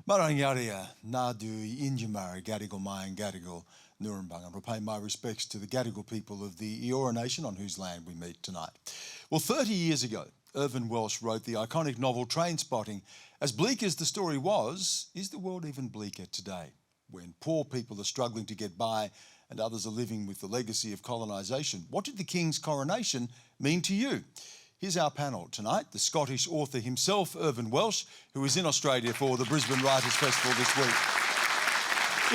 Marangaria, Nadu, Injamara, Gadigal Mayan, Gadigal, Nurembang. I pay my respects to the Gadigal people of the Eora Nation on whose land we meet tonight. Well, 30 years ago, Irvine Welsh wrote the iconic novel Trainspotting. As bleak as the story was, is the world even bleaker today? When poor people are struggling to get by and others are living with the legacy of colonisation. What did the King's coronation mean to you? Here's our panel tonight, the Scottish author himself, Irvine Welsh, who is in Australia for the Brisbane Writers' Festival this week.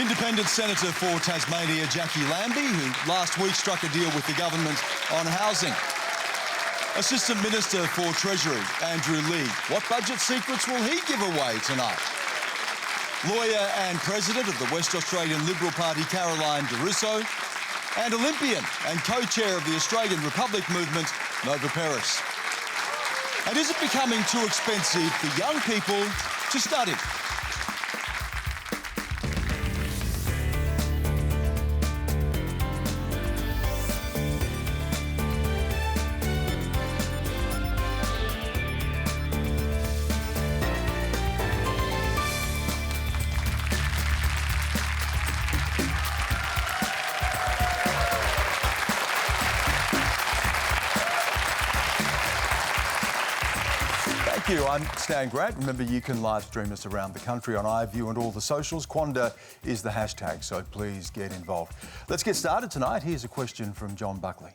Independent Senator for Tasmania, Jacqui Lambie, who last week struck a deal with the government on housing. Assistant Minister for Treasury, Andrew Leigh. What budget secrets will he give away tonight? Lawyer and President of the West Australian Liberal Party, Caroline de Russo. And Olympian and co-chair of the Australian Republic movement, Nova Peris. And is it becoming too expensive for young people to study? Thank you. I'm Stan Grant. Remember, you can live stream us around the country on iView and all the socials. Quanda is the hashtag, so please get involved. Let's get started tonight. Here's a question from John Buckley.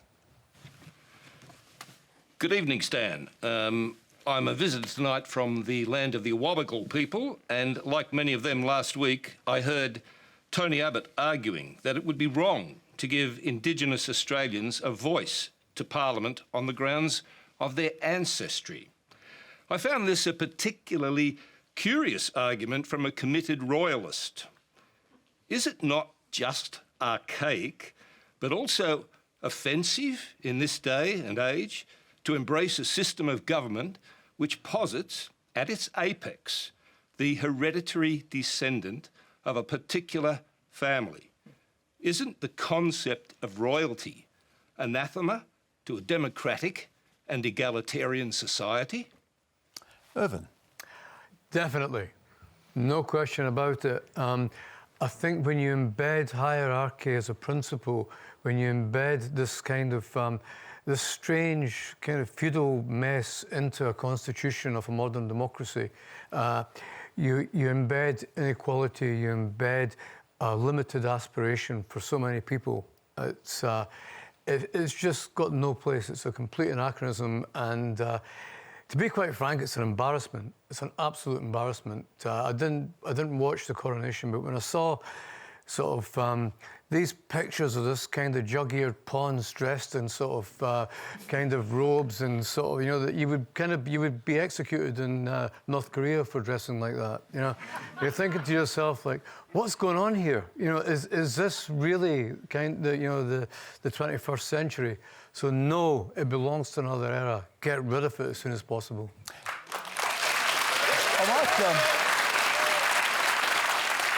Good evening, Stan. I'm a visitor tonight from the land of the Awabakal people, and like many of them last week, I heard Tony Abbott arguing that it would be wrong to give Indigenous Australians a voice to Parliament on the grounds of their ancestry. I found this a particularly curious argument from a committed royalist. Is it not just archaic, but also offensive in this day and age to embrace a system of government which posits, at its apex, the hereditary descendant of a particular family? Isn't the concept of royalty anathema to a democratic and egalitarian society? Irvine. Definitely. No question about it. I think when you embed hierarchy as a principle, when you embed this kind of, this strange kind of feudal mess into a constitution of a modern democracy, you embed inequality, you embed a limited aspiration for so many people. It's just got no place. It's a complete anachronism, and to be quite frank, it's an embarrassment. It's an absolute embarrassment. I didn't watch the coronation, but when I saw sort of these pictures of this kind of jug-eared pawns dressed in sort of kind of robes and sort of, you know, that you would be executed in North Korea for dressing like that. You know, you're thinking to yourself like, what's going on here? You know, is this really the 21st century? So no, it belongs to another era. Get rid of it as soon as possible.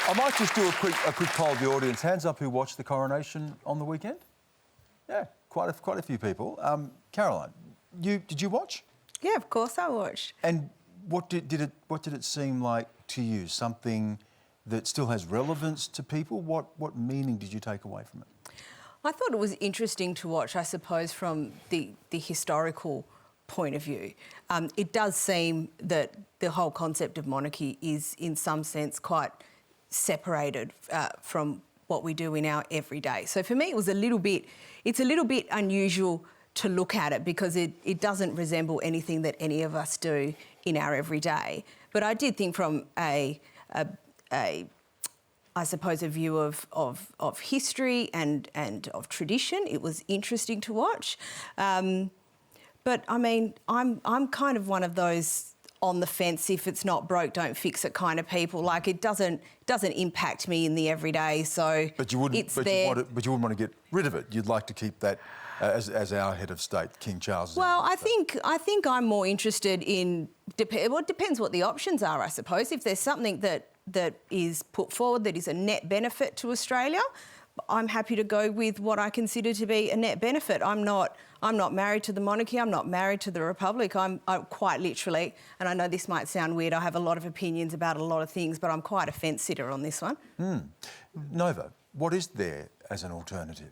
I might just do a quick poll of the audience. Hands up who watched the coronation on the weekend? Yeah, quite a few people. Caroline, did you watch? Yeah, of course I watched. And what did it seem like to you? Something that still has relevance to people? What meaning did you take away from it? I thought it was interesting to watch, I suppose, from the historical point of view. It does seem that the whole concept of monarchy is, in some sense, quite separated from what we do in our everyday. So for me, it's a little bit unusual to look at it because it doesn't resemble anything that any of us do in our everyday. But I did think from I suppose, a view of history and of tradition, it was interesting to watch. But I mean, I'm kind of one of those on the fence, if it's not broke, don't fix it kind of people. Like, it doesn't impact me in the everyday. So, but you wouldn't. But you wouldn't want to get rid of it. You'd like to keep that as our head of state, King Charles. Well, I think I'm more interested in. Well, it depends what the options are, I suppose. If there's something that is put forward that is a net benefit to Australia, I'm happy to go with what I consider to be a net benefit. I'm not married to the monarchy. I'm not married to the republic. I'm quite literally, and I know this might sound weird, I have a lot of opinions about a lot of things, but I'm quite a fence sitter on this one. Nova, what is there as an alternative?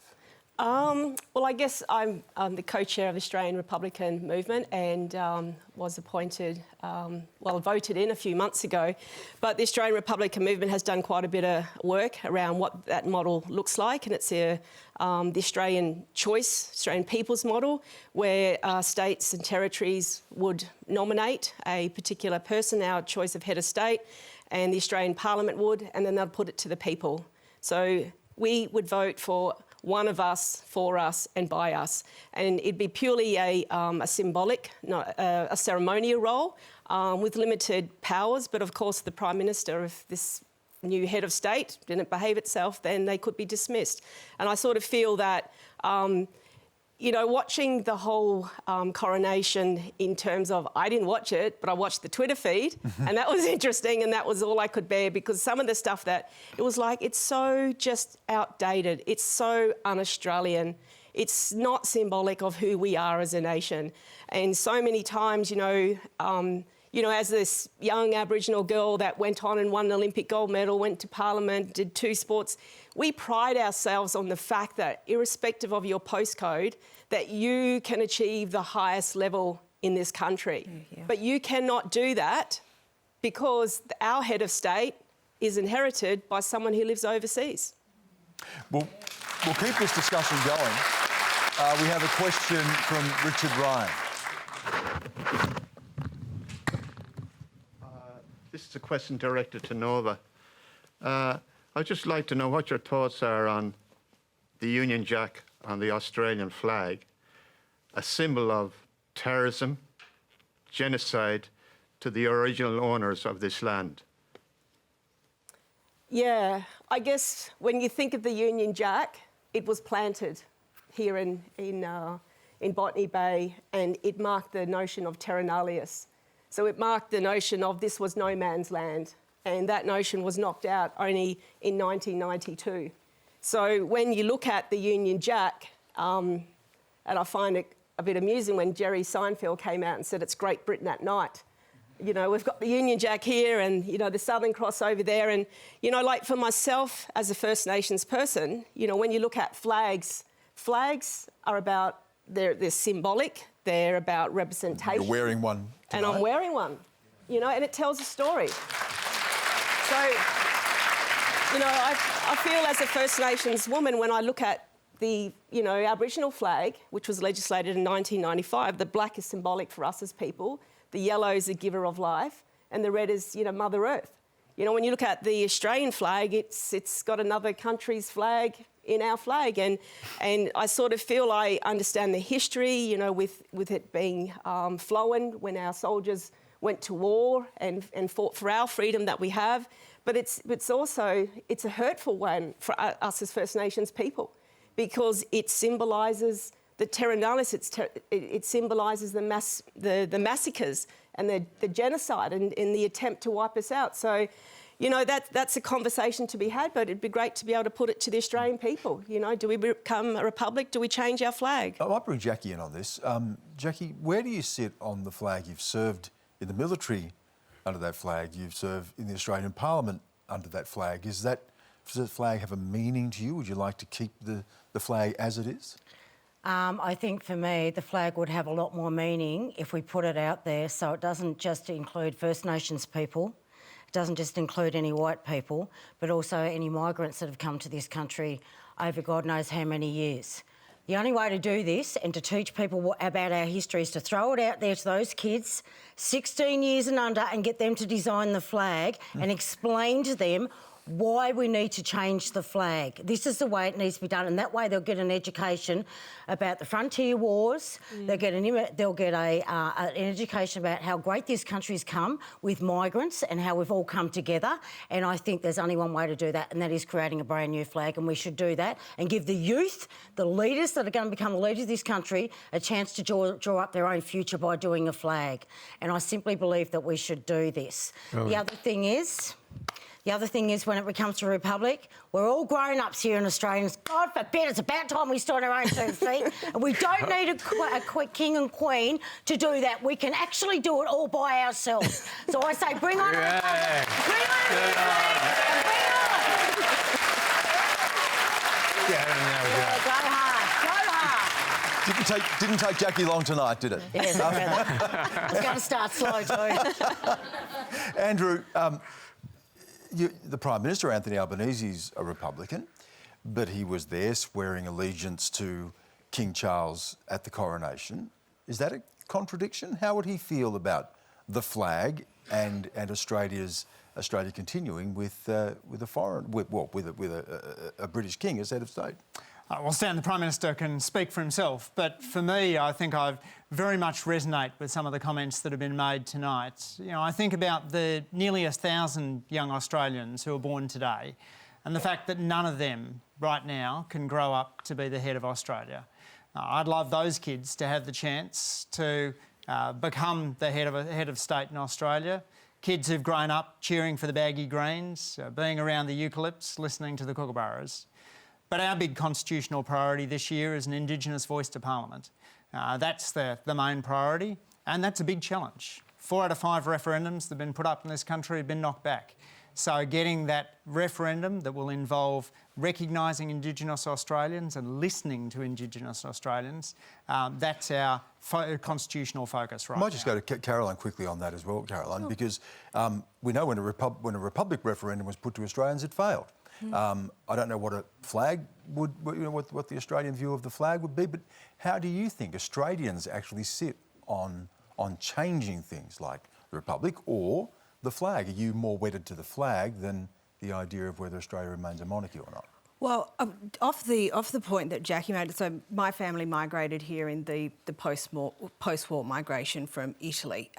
Well, I guess I'm the co-chair of the Australian Republican movement and was appointed, voted in a few months ago. But the Australian Republican movement has done quite a bit of work around what that model looks like, and it's the Australian choice, Australian people's model, where states and territories would nominate a particular person, our choice of head of state, and the Australian Parliament would, and then they'll put it to the people. So we would vote for one of us, for us, and by us. And it'd be purely a symbolic, not a ceremonial role with limited powers. But of course, the Prime Minister, if this new head of state didn't behave itself, then they could be dismissed. And I sort of feel that, watching the whole coronation in terms of, I didn't watch it, but I watched the Twitter feed, and that was interesting, and that was all I could bear, because some of the stuff that, it was like, it's so just outdated, it's so un-Australian, it's not symbolic of who we are as a nation. And so many times, as this young Aboriginal girl that went on and won an Olympic gold medal, went to Parliament, did 2 sports, we pride ourselves on the fact that, irrespective of your postcode, that you can achieve the highest level in this country. Yeah. But you cannot do that because our head of state is inherited by someone who lives overseas. We'll keep this discussion going. We have a question from Richard Ryan. This is a question directed to Nova. I'd just like to know what your thoughts are on the Union Jack on the Australian flag, a symbol of terrorism, genocide to the original owners of this land. Yeah, I guess when you think of the Union Jack, it was planted here in Botany Bay, and it marked the notion of terra nullius. So it marked the notion of this was no man's land, and that notion was knocked out only in 1992. So when you look at the Union Jack, and I find it a bit amusing when Jerry Seinfeld came out and said it's Great Britain at night. We've got the Union Jack here and, the Southern Cross over there. And, like for myself as a First Nations person, when you look at flags, flags are about, they're symbolic, they're about representation. You're wearing one tonight. And I'm wearing one, and it tells a story. So, I feel as a First Nations woman, when I look at the, Aboriginal flag, which was legislated in 1995, the black is symbolic for us as people, the yellow is the giver of life, and the red is, Mother Earth. When you look at the Australian flag, it's got another country's flag in our flag, and I sort of feel I understand the history, with it being flown when our soldiers went to war and fought for our freedom that we have. But it's also a hurtful one for us as First Nations people, because it symbolises the terra nullius. It symbolises the massacres and the genocide and the attempt to wipe us out. So, that's a conversation to be had, but it'd be great to be able to put it to the Australian people. Do we become a republic? Do we change our flag? I might bring Jacqui in on this. Jacqui, where do you sit on the flag? You've served in the military under that flag. You've served in the Australian Parliament under that flag. Does that flag have a meaning to you? Would you like to keep the flag as it is? I think for me, the flag would have a lot more meaning if we put it out there so it doesn't just include First Nations people, it doesn't just include any white people, but also any migrants that have come to this country over God knows how many years. The only way to do this and to teach people about our history is to throw it out there to those kids, 16 years and under, and get them to design the flag and explain to them why we need to change the flag. This is the way it needs to be done, and that way they'll get an education about the frontier wars. They'll get an education about how great this country's come with migrants and how we've all come together. And I think there's only one way to do that, and that is creating a brand new flag. And we should do that and give the youth, the leaders that are going to become the leaders of this country, a chance to draw up their own future by doing a flag. And I simply believe that we should do this. Really? The other thing is, The other thing is when it becomes a republic, we're all grown-ups here in Australia. God forbid, it's about time we stood on our own 2 feet. And we don't need a king and queen to do that. We can actually do it all by ourselves. So I say, bring on a republic, bring on a new flag, and bring on. Go hard. Didn't take Jacqui long tonight, did it? Yes, I was going to start slow too. Andrew, the Prime Minister, Anthony Albanese, is a Republican, but he was there swearing allegiance to King Charles at the coronation. Is that a contradiction? How would he feel about the flag and Australia continuing with a British king as head of state? Well, Stan, the Prime Minister can speak for himself, but for me, I think I very much resonate with some of the comments that have been made tonight. You know, I think about the nearly 1,000 young Australians who are born today and the fact that none of them right now can grow up to be the head of Australia. I'd love those kids to have the chance to become the head of state in Australia. Kids who've grown up cheering for the baggy greens, being around the eucalypts, listening to the kookaburras. But our big constitutional priority this year is an Indigenous voice to Parliament. That's the main priority, and that's a big challenge. 4 out of 5 referendums that have been put up in this country have been knocked back. So getting that referendum that will involve recognising Indigenous Australians and listening to Indigenous Australians, that's our constitutional focus right now. I might just go to Caroline quickly on that as well, Caroline, because we know when a Republic referendum was put to Australians, it failed. I don't know what a flag would, what the Australian view of the flag would be, but how do you think Australians actually sit on changing things like the Republic or the flag? Are you more wedded to the flag than the idea of whether Australia remains a monarchy or not? Well, off the point that Jacqui made, so my family migrated here in the post-war migration from Italy,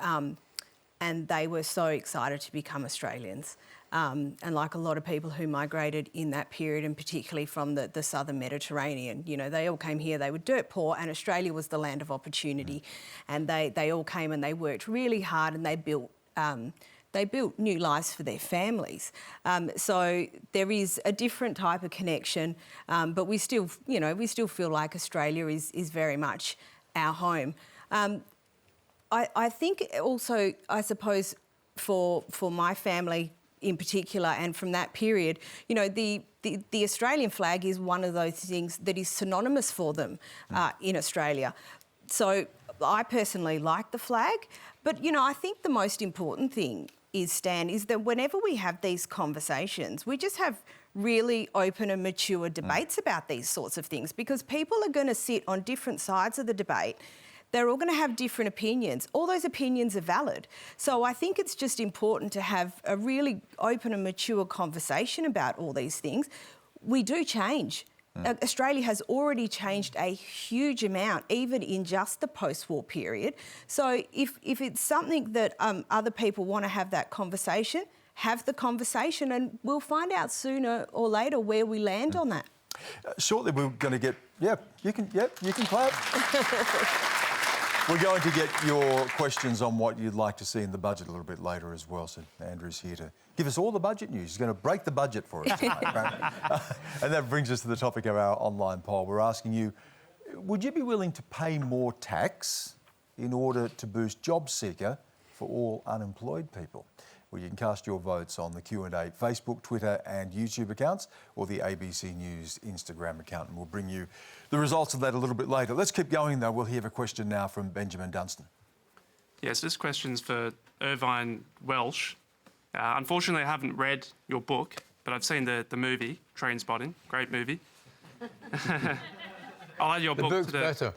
and they were so excited to become Australians. And like a lot of people who migrated in that period, and particularly from the southern Mediterranean, you know, they all came here, they were dirt poor, and Australia was the land of opportunity. And they all came and they worked really hard, and they built new lives for their families. So there is a different type of connection, but we still feel like Australia is very much our home. I think also, I suppose, for my family in particular, and from that period, you know, the Australian flag is one of those things that is synonymous for them in Australia. So I personally like the flag, but, you know, I think the most important thing is, Stan, is that whenever we have these conversations, we just have really open and mature debates about these sorts of things, because people are going to sit on different sides of the debate. They're all going to have different opinions. All those opinions are valid. So I think it's just important to have a really open and mature conversation about all these things. We do change. Australia has already changed a huge amount, even in just the post-war period. So if it's something that other people want to have that conversation, have the conversation, and we'll find out sooner or later where we land on that. Shortly we're going to get... you can clap. We're going to get your questions on what you'd like to see in the budget a little bit later as well. So Andrew's here to give us all the budget news. He's going to break the budget for us tonight, apparently. And that brings us to the topic of our online poll. We're asking you, would you be willing to pay more tax in order to boost job seeker for all unemployed people? Well, you can cast your votes on the Q&A Facebook, Twitter and YouTube accounts, or the ABC News Instagram account, and we'll bring you the results of that a little bit later. Let's keep going, though. We'll hear a question now from Benjamin Dunstan. Yes, this question's for Irvine Welsh. Unfortunately, I haven't read your book, but I've seen the movie, Trainspotting. Great movie. I'll add your book book's to the... better.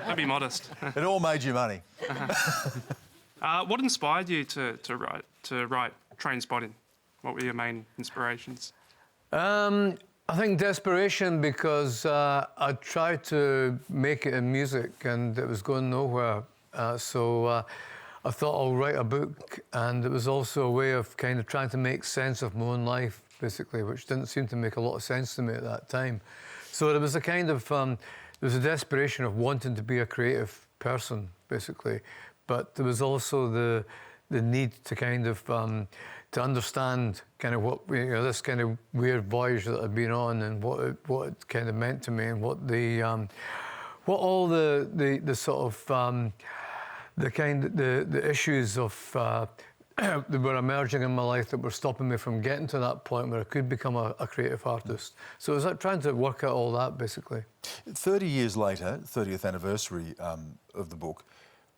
Don't be modest. It all made you money. What inspired you to write Trainspotting? What were your main inspirations? I think desperation, because I tried to make it in music and it was going nowhere. So I thought I'll write a book, and it was also a way of kind of trying to make sense of my own life, basically, which didn't seem to make a lot of sense to me at that time. So there was a kind of, there was a desperation of wanting to be a creative person, basically. But there was also the need to kind of to understand kind of what, you know, this kind of weird voyage that I've been on, and what it kind of meant to me, and what all the sort of the issues of that were emerging in my life that were stopping me from getting to that point where I could become a creative artist. So it was like trying to work out all that, basically. 30 years later, 30th anniversary of the book,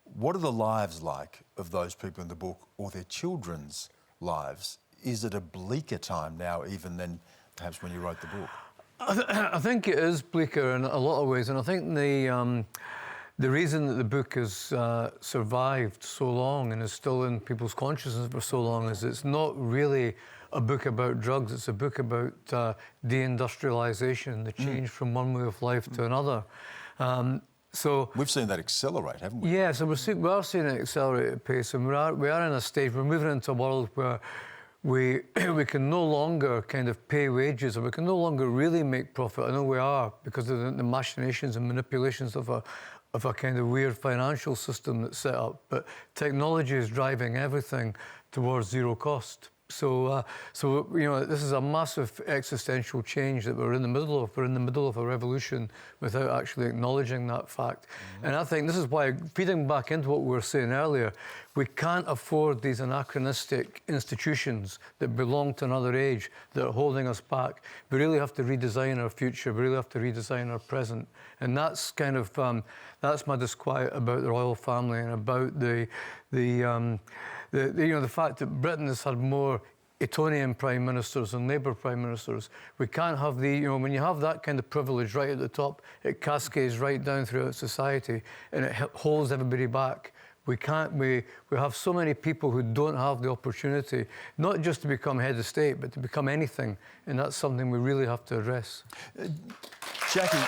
what are the lives like of those people in the book, or their children's lives? Is it a bleaker time now even than perhaps when you wrote the book? I think it is bleaker in a lot of ways, and I think the reason that the book has survived so long and is still in people's consciousness for so long is it's not really a book about drugs, it's a book about deindustrialisation, the change from one way of life to another. So we've seen that accelerate, haven't we? Yeah, so we are seeing it accelerate at pace, and we are in a stage, we're moving into a world where we can no longer kind of pay wages, or we can no longer really make profit. I know we are, because of the machinations and manipulations of a kind of weird financial system that's set up. But technology is driving everything towards zero cost. So you know, this is a massive existential change that we're in the middle of. We're in the middle of a revolution without actually acknowledging that fact. And I think this is why, feeding back into what we were saying earlier, we can't afford these anachronistic institutions that belong to another age that are holding us back. We really have to redesign our future. We really have to redesign our present. And that's kind of that's my disquiet about the royal family, and about the fact that Britain has had more Etonian prime ministers and Labour prime ministers. We can't have when you have that kind of privilege right at the top, it cascades right down throughout society, and it holds everybody back. We have so many people who don't have the opportunity, not just to become head of state, but to become anything, and that's something we really have to address. Jacqui,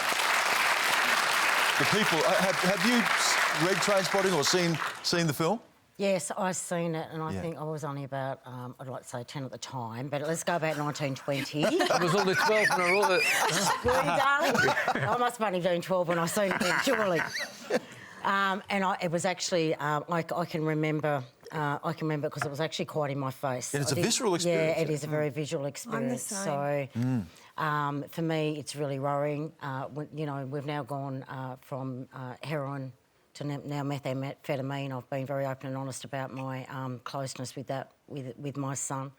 the people, have you read Trainspotting or seen the film? Yes, I've seen it, and I think I was only about, I'd like to say 10 at the time, but let's go back 1920. I was only 12 when I wrote it. Were you, darling? I must have only been 12 when I seen it then, surely. It was actually, I can remember because it was actually quite in my face. And it's a visceral experience. Yeah, it is a very visual experience. I'm the same. So, for me, it's really worrying. You know, we've now gone from heroin to now methamphetamine. I've been very open and honest about my closeness with that, with my son.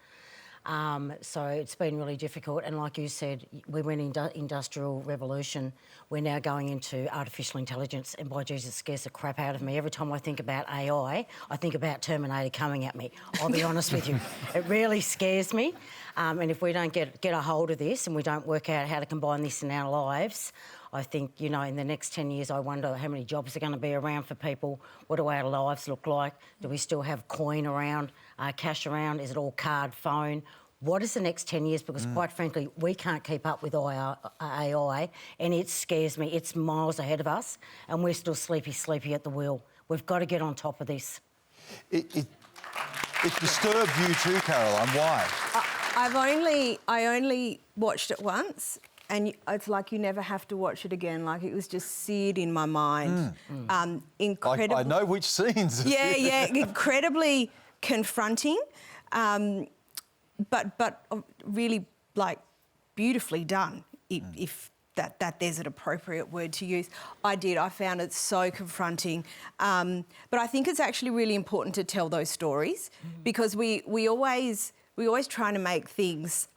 So it's been really difficult. And like you said, we went into industrial revolution. We're now going into artificial intelligence, and by Jesus, it scares the crap out of me. Every time I think about AI, I think about Terminator coming at me. I'll be honest with you. It really scares me. And if we don't get a hold of this, and we don't work out how to combine this in our lives, I think, you know, in the next 10 years, I wonder how many jobs are going to be around for people. What do our lives look like? Do we still have coin around, cash around? Is it all card, phone? What is the next 10 years? Because quite frankly, we can't keep up with AI, and it scares me. It's miles ahead of us, and we're still sleepy at the wheel. We've got to get on top of this. It disturbed you too, Caroline. Why? I only watched it once, and it's like you never have to watch it again. Like, it was just seared in my mind. Incredible. I know which scenes. Yeah, incredibly confronting, but really, like, beautifully done, if that there's an appropriate word to use. I found it so confronting. But I think it's actually really important to tell those stories, because we always trying to make things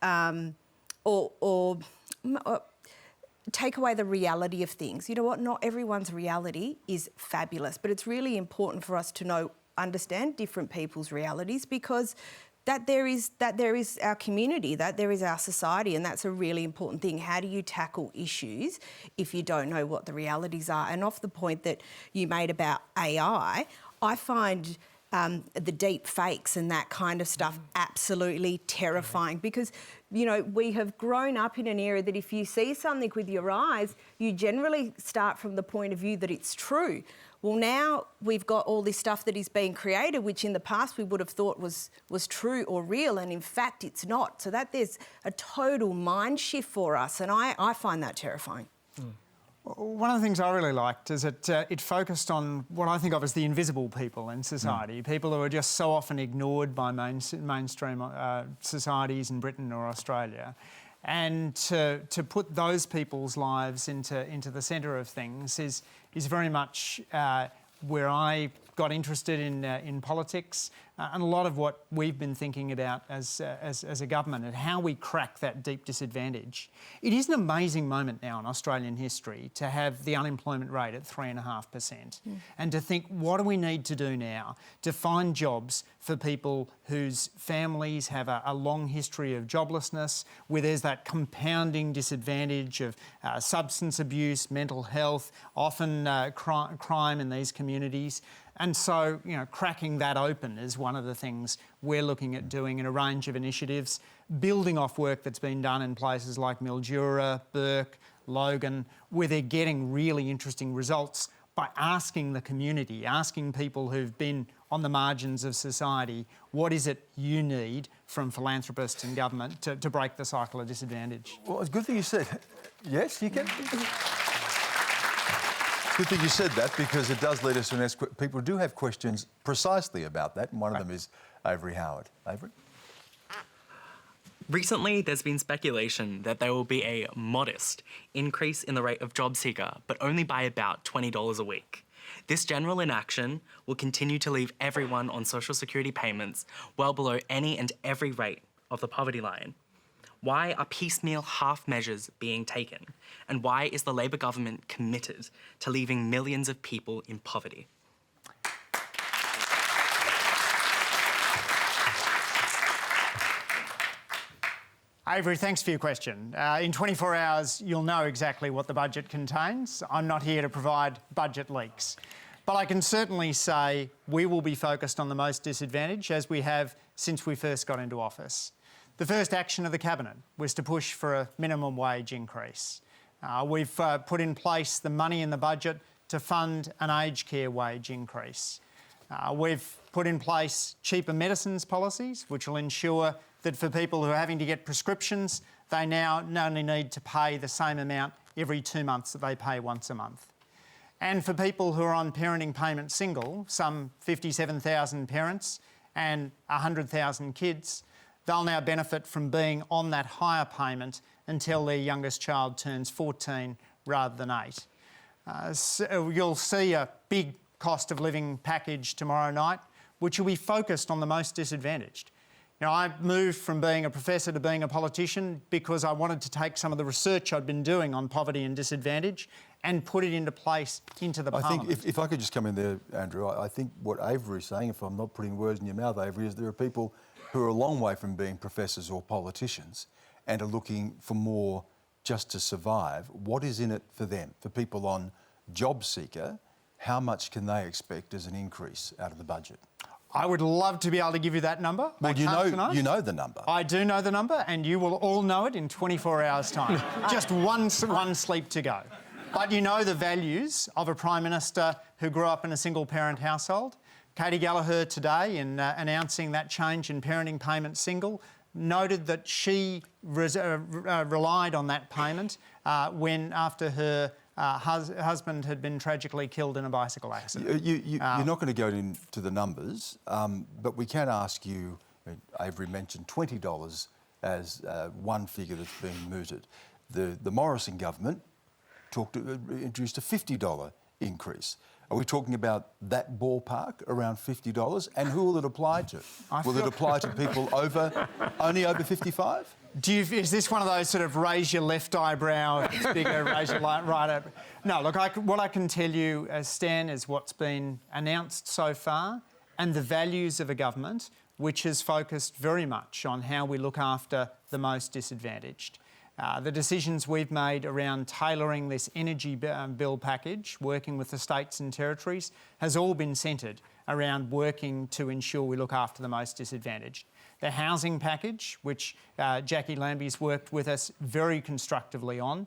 or take away the reality of things. You know what? Not everyone's reality is fabulous, but it's really important for us to understand different people's realities, because that there is our community, that there is our society, and that's a really important thing. How do you tackle issues if you don't know what the realities are? And off the point that you made about AI, I find the deep fakes and that kind of stuff absolutely terrifying, because, you know, we have grown up in an era that if you see something with your eyes, you generally start from the point of view that it's true. Well, now we've got all this stuff that is being created, which in the past we would have thought was true or real, and in fact it's not. So that there's a total mind shift for us, and I find that terrifying. One of the things I really liked is that it focused on what I think of as the invisible people in society, people who are just so often ignored by mainstream societies in Britain or Australia. And to put those people's lives into the centre of things is very much where I got interested in politics and a lot of what we've been thinking about as a government and how we crack that deep disadvantage. It is an amazing moment now in Australian history to have the unemployment rate at 3.5% and to think, what do we need to do now to find jobs for people whose families have a long history of joblessness, where there's that compounding disadvantage of substance abuse, mental health, often crime in these communities. And so, you know, cracking that open is one of the things we're looking at doing in a range of initiatives, building off work that's been done in places like Mildura, Bourke, Logan, where they're getting really interesting results by asking the community, asking people who've been on the margins of society, what is it you need from philanthropists and government to break the cycle of disadvantage? Well, it's a good thing you said. Yes, you can. Good thing you said that, because it does lead us to next. People do have questions precisely about that, and one of them is Avery Howard. Avery? Recently, there's been speculation that there will be a modest increase in the rate of job seeker, but only by about $20 a week. This general inaction will continue to leave everyone on social security payments well below any and every rate of the poverty line. Why are piecemeal half measures being taken? And why is the Labor government committed to leaving millions of people in poverty? Avery, thanks for your question. In 24 hours, you'll know exactly what the budget contains. I'm not here to provide budget leaks. But I can certainly say we will be focused on the most disadvantaged, as we have since we first got into office. The first action of the Cabinet was to push for a minimum wage increase. We've put in place the money in the budget to fund an aged care wage increase. We've put in place cheaper medicines policies, which will ensure that for people who are having to get prescriptions, they now only need to pay the same amount every 2 months that they pay once a month. And for people who are on parenting payment single, some 57,000 parents and 100,000 kids, they'll now benefit from being on that higher payment until their youngest child turns 14 rather than 8. So you'll see a big cost of living package tomorrow night, which will be focused on the most disadvantaged. You know, I moved from being a professor to being a politician because I wanted to take some of the research I'd been doing on poverty and disadvantage and put it into place into the Parliament. I think if I could just come in there, Andrew, I think what Avery's saying, if I'm not putting words in your mouth, Avery, is there are people who are a long way from being professors or politicians and are looking for more just to survive. What is in it for them? For people on job seeker, how much can they expect as an increase out of the budget? I would love to be able to give you that number. Well, you know the number. I do know the number, and you will all know it in 24 hours' time. Just one sleep to go. But you know the values of a Prime Minister who grew up in a single-parent household. Katie Gallagher today, in announcing that change in parenting payment single, noted that she relied on that payment when after her husband had been tragically killed in a bicycle accident. You're not going to go into the numbers, but we can ask you, Avery mentioned $20 as one figure that's been mooted. The Morrison government introduced a $50 increase. Are we talking about that ballpark, around $50? And who will it apply to? Will it apply to people only over 55? Is this one of those sort of raise your left eyebrow, if it's bigger, raise your right eyebrow? No, look, what I can tell you, Stan, is what's been announced so far and the values of a government which has focused very much on how we look after the most disadvantaged. The decisions we've made around tailoring this energy bill package, working with the states and territories, has all been centred around working to ensure we look after the most disadvantaged. The housing package, which Jacqui Lambie's worked with us very constructively on,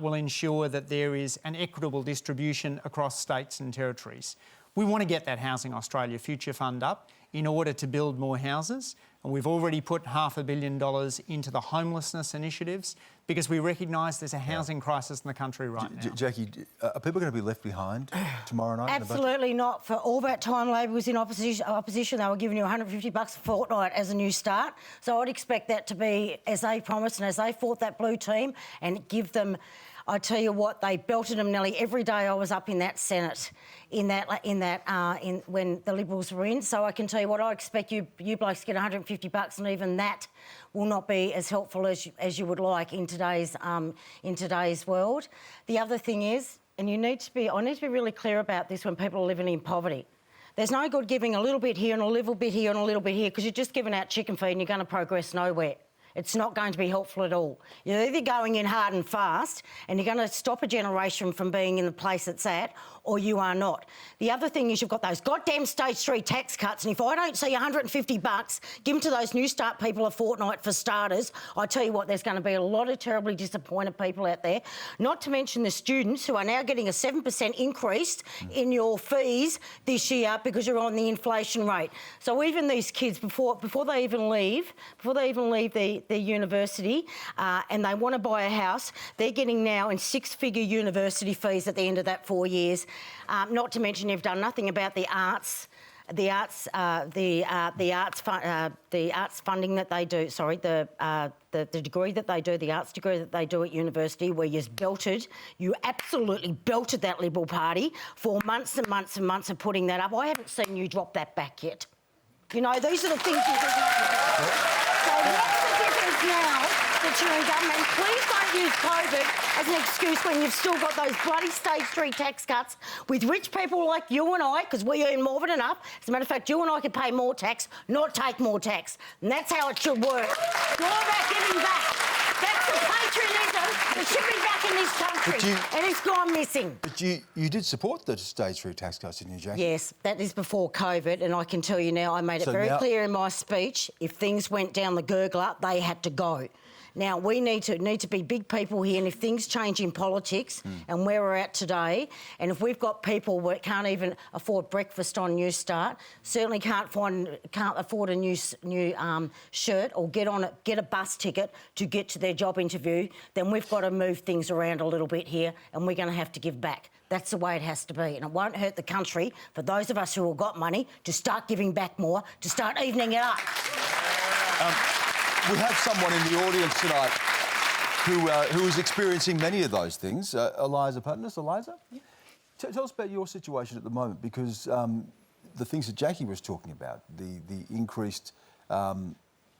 will ensure that there is an equitable distribution across states and territories. We want to get that Housing Australia Future Fund up in order to build more houses. And we've already put $500 million into the homelessness initiatives because we recognise there's a housing crisis in the country right now. Jacqui, are people going to be left behind tomorrow night? Absolutely not. For all that time Labor was in opposition, they were giving you $150 a fortnight as a new start. So I'd expect that to be as they promised and as they fought that blue team and give them. I tell you what, they belted them nearly every day I was up in that Senate, when the Liberals were in. So I can tell you what, I expect you blokes to get $150, and even that will not be as helpful as you would like in today's world. The other thing is, and I need to be really clear about this when people are living in poverty. There's no good giving a little bit here and a little bit here and a little bit here because you're just giving out chicken feed and you're going to progress nowhere. It's not going to be helpful at all. You're either going in hard and fast and you're going to stop a generation from being in the place it's at, or you are not. The other thing is you've got those goddamn stage 3 tax cuts, and if I don't see $150, give them to those New Start people a fortnight for starters. I tell you what, there's going to be a lot of terribly disappointed people out there, not to mention the students who are now getting a 7% increase in your fees this year because you're on the inflation rate. So even these kids, before they even leave the university and they want to buy a house, they're getting now in 6-figure university fees at the end of that 4 years. Not to mention you've done nothing about the arts funding that they do. Sorry, the degree that they do, the arts degree that they do at university, where you absolutely belted that Liberal Party for months and months and months of putting that up. I haven't seen you drop that back yet. You know, these are the things you did not do. So what's the difference now that you're in government? Please don't use COVID as an excuse when you've still got those bloody stage 3 tax cuts with rich people like you and I, because we earn more than enough. As a matter of fact, you and I could pay more tax, not take more tax. And that's how it should work. It's all about giving back. That's the patriotism that should be back in this country, and it's gone missing. But you did support the stage 3 tax cuts, didn't you, Jacqui? Yes, that is before COVID, and I can tell you now, I made it very clear in my speech, if things went down the gurgler, they had to go. Now, we need to be big people here, and if things change in politics and where we're at today, and if we've got people that can't even afford breakfast on New Start, certainly can't afford a new shirt or get a bus ticket to get to their job interview, then we've got to move things around a little bit here, and we're going to have to give back. That's the way it has to be, and it won't hurt the country for those of us who have got money to start giving back more, to start evening it up. We have someone in the audience tonight who is experiencing many of those things. Eliza Panellists. Eliza? Yeah. Tell us about your situation at the moment, because the things that Jacqui was talking about, the increased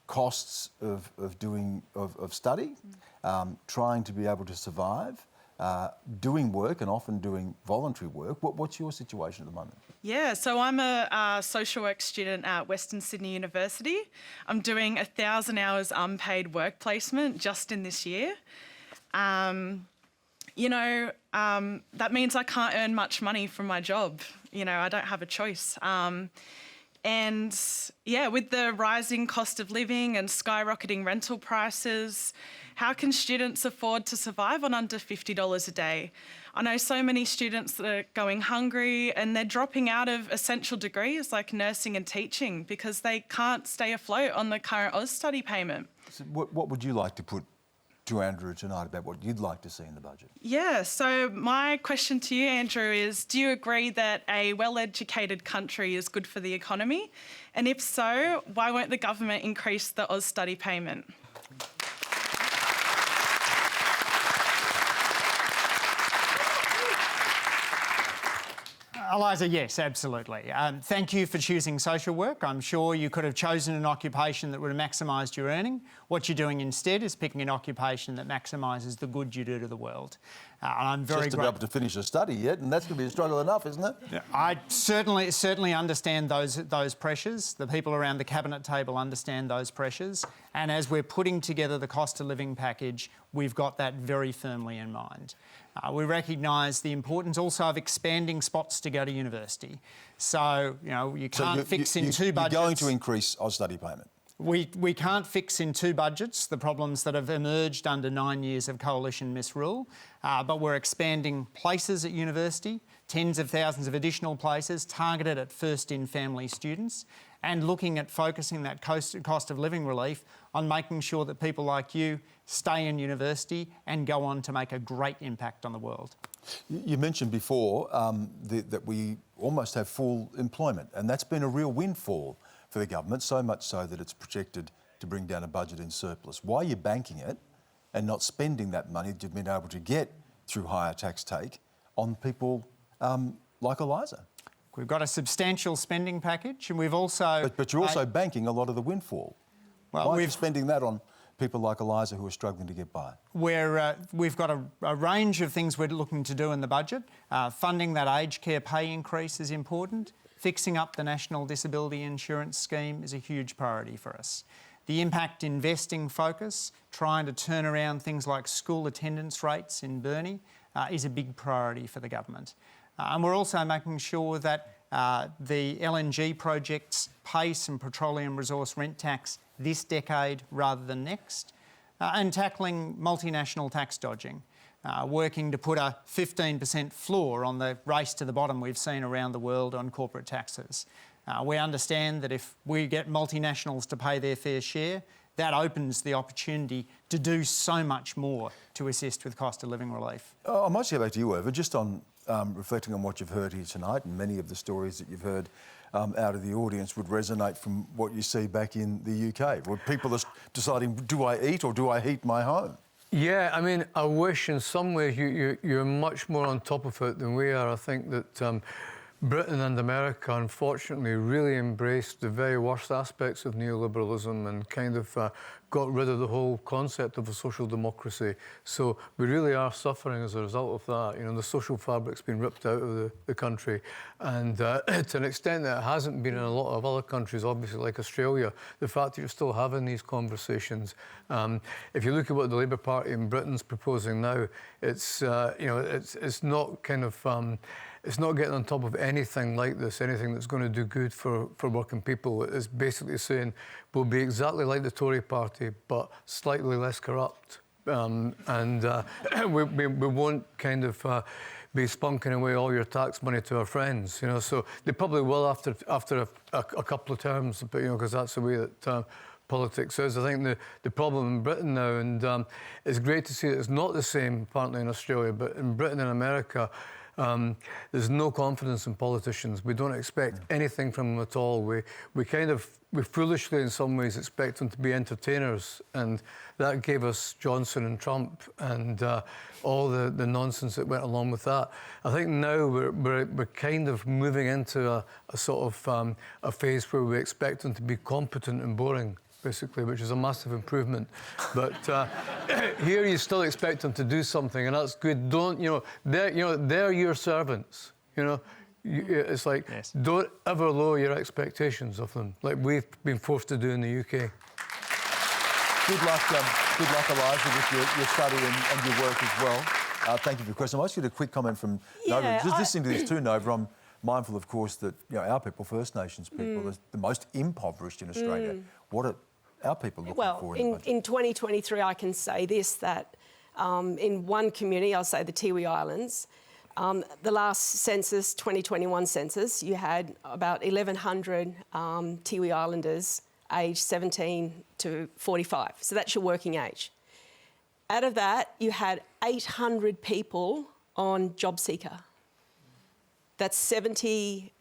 costs of study, trying to be able to survive, doing work and often doing voluntary work. What's your situation at the moment? Yeah, so I'm a social work student at Western Sydney University. I'm doing 1,000 hours unpaid work placement just in this year. That means I can't earn much money from my job. You know, I don't have a choice. And yeah, with the rising cost of living and skyrocketing rental prices, how can students afford to survive on under $50 a day? I know so many students that are going hungry and they're dropping out of essential degrees like nursing and teaching because they can't stay afloat on the current AUSTUDY payment. So what would you like to put to Andrew tonight about what you'd like to see in the budget? Yeah, so my question to you, Andrew, is do you agree that a well-educated country is good for the economy? And if so, why won't the government increase the AUSTUDY payment? Eliza, yes, absolutely. Thank you for choosing social work. I'm sure you could have chosen an occupation that would have maximised your earning. What you're doing instead is picking an occupation that maximises the good you do to the world. I'm very just to be able to finish a study yet, and that's going to be a struggle enough, isn't it? Yeah, I certainly understand those pressures. The people around the cabinet table understand those pressures, and as we're putting together the cost of living package, we've got that very firmly in mind. We recognise the importance also of expanding spots to go to university. So, you know, you can't fix in two budgets. You're going to increase AUSTUDY payment? We can't fix in 2 budgets the problems that have emerged under 9 years of coalition misrule, but we're expanding places at university, tens of thousands of additional places targeted at first-in-family students, and looking at focusing that cost of living relief on making sure that people like you stay in university and go on to make a great impact on the world. You mentioned before that we almost have full employment, and that's been a real windfall for the government, so much so that it's projected to bring down a budget in surplus. Why are you banking it and not spending that money that you've been able to get through higher tax take on people like Eliza? We've got a substantial spending package, and we've also... But you're also banking a lot of the windfall. Well, why are you spending that on people like Eliza who are struggling to get by? We've got a range of things we're looking to do in the budget. Funding that aged care pay increase is important. Fixing up the National Disability Insurance Scheme is a huge priority for us. The impact investing focus, trying to turn around things like school attendance rates in Burnie, is a big priority for the government. And we're also making sure that the LNG projects pay some petroleum resource rent tax this decade rather than next, and tackling multinational tax dodging, working to put a 15% floor on the race to the bottom we've seen around the world on corporate taxes. We understand that if we get multinationals to pay their fair share, that opens the opportunity to do so much more to assist with cost of living relief. I might go back to you, Irvine, just on reflecting on what you've heard here tonight, and many of the stories that you've heard out of the audience would resonate from what you see back in the UK, where people are deciding, do I eat or do I heat my home? Yeah, I mean, I wish in some ways you're much more on top of it than we are. I think that Britain and America, unfortunately, really embraced the very worst aspects of neoliberalism and kind of got rid of the whole concept of a social democracy. So we really are suffering as a result of that. You know, the social fabric's been ripped out of the country. And to an extent that it hasn't been in a lot of other countries, obviously like Australia, the fact that you're still having these conversations. If you look at what the Labour Party in Britain's proposing now, it's, you know, it's not kind of... It's not getting on top of anything like this, anything that's going to do good for working people. It's basically saying we'll be exactly like the Tory party, but slightly less corrupt. And we won't kind of be spunking away all your tax money to our friends, you know. So they probably will after a couple of terms, but, you know, because that's the way that politics is. I think the problem in Britain now, and it's great to see that it's not the same apparently in Australia, but in Britain and America, there's no confidence in politicians. We don't expect anything from them at all. We foolishly, in some ways, expect them to be entertainers, and that gave us Johnson and Trump and all the nonsense that went along with that. I think now we're kind of moving into a sort of a phase where we expect them to be competent and boring, basically, which is a massive improvement. But here you still expect them to do something, and that's good. Don't, you know, they're your servants, you know. It's like, yes, don't ever lower your expectations of them, like we've been forced to do in the UK. Good luck, Eliza, with your study and your work as well. Thank you for the question. I want you to a quick comment from Nova. Just listening to this too, Nova, I'm mindful, of course, that, you know, our people, First Nations people, are the most impoverished in Australia. What are our people looking for in the budget? In 2023, I can say this, that in one community, I'll say the Tiwi Islands, the last census, 2021 census, you had about 1,100 Tiwi Islanders aged 17 to 45. So that's your working age. Out of that, you had 800 people on job seeker. That's 78%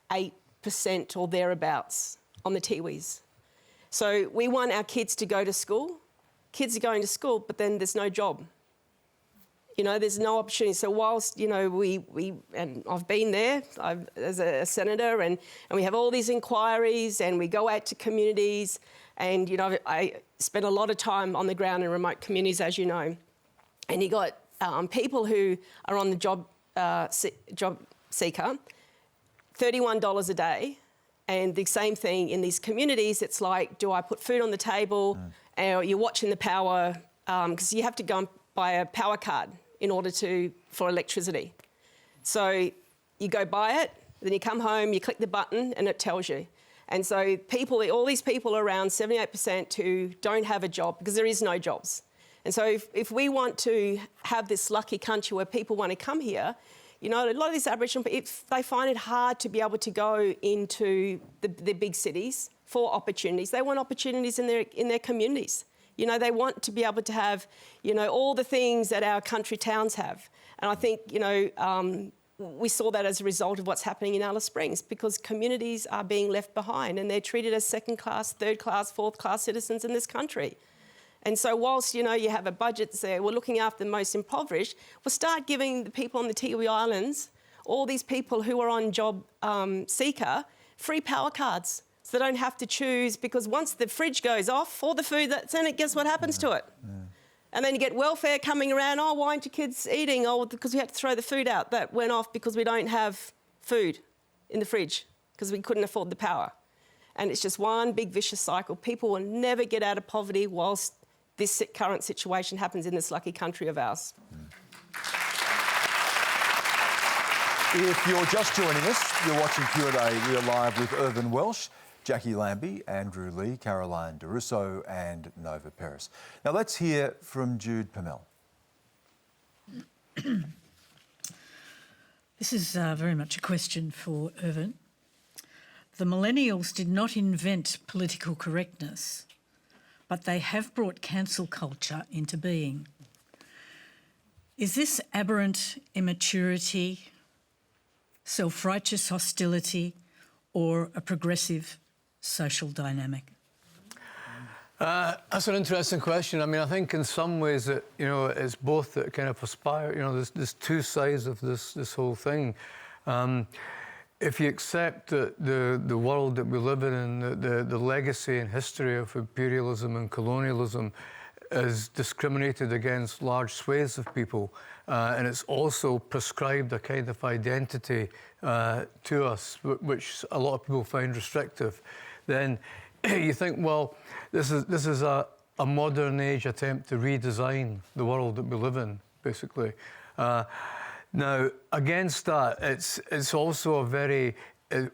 or thereabouts on the Tiwis. So we want our kids to go to school. Kids are going to school, but then there's no job. You know, there's no opportunity. So whilst, you know, and I've been there as a senator, and we have all these inquiries, and we go out to communities, and, you know, I spend a lot of time on the ground in remote communities, as you know. And you got people who are on the job seeker, $31 a day. And the same thing in these communities, it's like, do I put food on the table? Or you're watching the power, because you have to go and buy a power card in order for electricity. So you go buy it, then you come home, you click the button, and it tells you. And so people, all these people, around 78% who don't have a job because there is no jobs. And so if we want to have this lucky country where people want to come here, you know, a lot of these Aboriginal people, they find it hard to be able to go into the big cities for opportunities. They want opportunities in their communities. You know, they want to be able to have, you know, all the things that our country towns have. And I think, you know, we saw that as a result of what's happening in Alice Springs, because communities are being left behind and they're treated as second-class, third-class, fourth-class citizens in this country. And so whilst, you know, you have a budget that says we're looking after the most impoverished, we'll start giving the people on the Tiwi Islands, all these people who are on job seeker, free power cards. So they don't have to choose, because once the fridge goes off, all the food that's in it, guess what happens to it? Yeah. And then you get welfare coming around, oh, why aren't your kids eating? Oh, because we had to throw the food out. That went off because we don't have food in the fridge because we couldn't afford the power. And it's just one big vicious cycle. People will never get out of poverty whilst this current situation happens in this lucky country of ours. If you're just joining us, you're watching Q&A. We are live with Irvine Welsh, Jacqui, Lambie, Andrew Leigh, Caroline de Russo and Nova Peris. Now let's hear from Jude Pamel. This is very much a question for Irvine. The millennials did not invent political correctness, but they have brought cancel culture into being. Is this aberrant immaturity, self-righteous hostility, or a progressive social dynamic? That's an interesting question. I mean, I think in some ways that, you know, it's both that kind of aspire. You know, there's two sides of this whole thing. If you accept that the world that we live in and the legacy and history of imperialism and colonialism is discriminated against large swathes of people, and it's also prescribed a kind of identity to us, which a lot of people find restrictive, then you think, well, this is a modern age attempt to redesign the world that we live in, basically. Now, against that, it's also a very,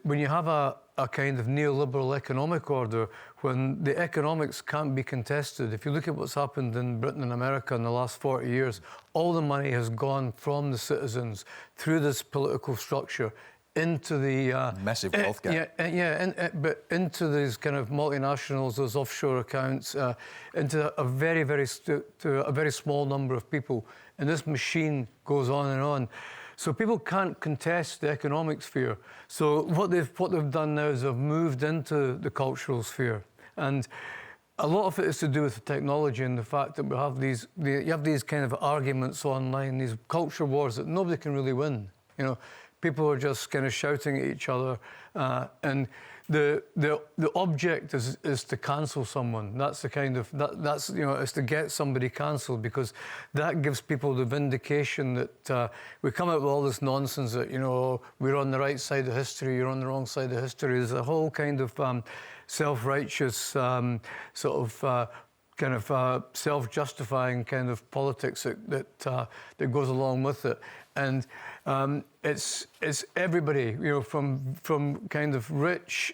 when you have a kind of neoliberal economic order, when the economics can't be contested. If you look at what's happened in Britain and America in the last 40 years, all the money has gone from the citizens through this political structure into the massive wealth gap. But into these kind of multinationals, those offshore accounts, into a very small number of people, and this machine goes on and on. So people can't contest the economic sphere. So what they've done now is they've moved into the cultural sphere, and a lot of it is to do with the technology and the fact that we have you have these kind of arguments online, these culture wars that nobody can really win. You know, people are just kind of shouting at each other, and the object is to cancel someone. That's the kind of that's you know, it's to get somebody cancelled, because that gives people the vindication that we come out with all this nonsense that, you know, we're on the right side of history, you're on the wrong side of history. There's a whole kind of self-righteous sort of kind of self-justifying kind of politics that goes along with it. And it's everybody, you know, from kind of rich,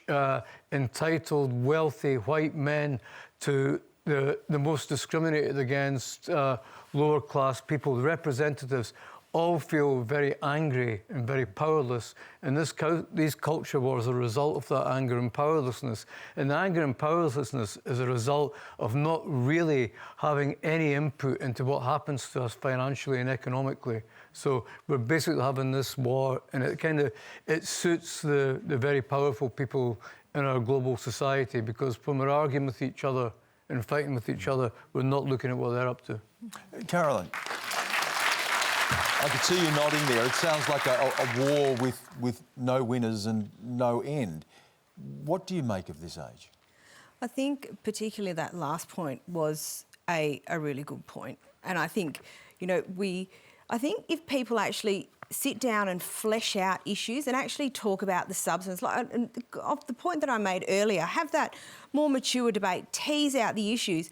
entitled, wealthy white men to the most discriminated against lower class people. The representatives all feel very angry and very powerless, and these culture wars are a result of that anger and powerlessness. And the anger and powerlessness is a result of not really having any input into what happens to us financially and economically. So we're basically having this war, and it suits the very powerful people in our global society, because when we're arguing with each other and fighting with each other, we're not looking at what they're up to. Caroline, I could see you nodding there. It sounds like a war with no winners and no end. What do you make of this age? I think particularly that last point was a really good point. And I think, you know, I think if people actually sit down and flesh out issues and actually talk about the substance, like of the point that I made earlier, have that more mature debate, tease out the issues.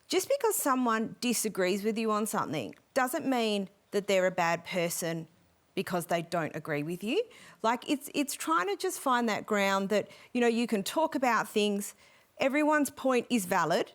Just because someone disagrees with you on something doesn't mean that they're a bad person because they don't agree with you. Like, it's trying to just find that ground that, you know, you can talk about things, everyone's point is valid,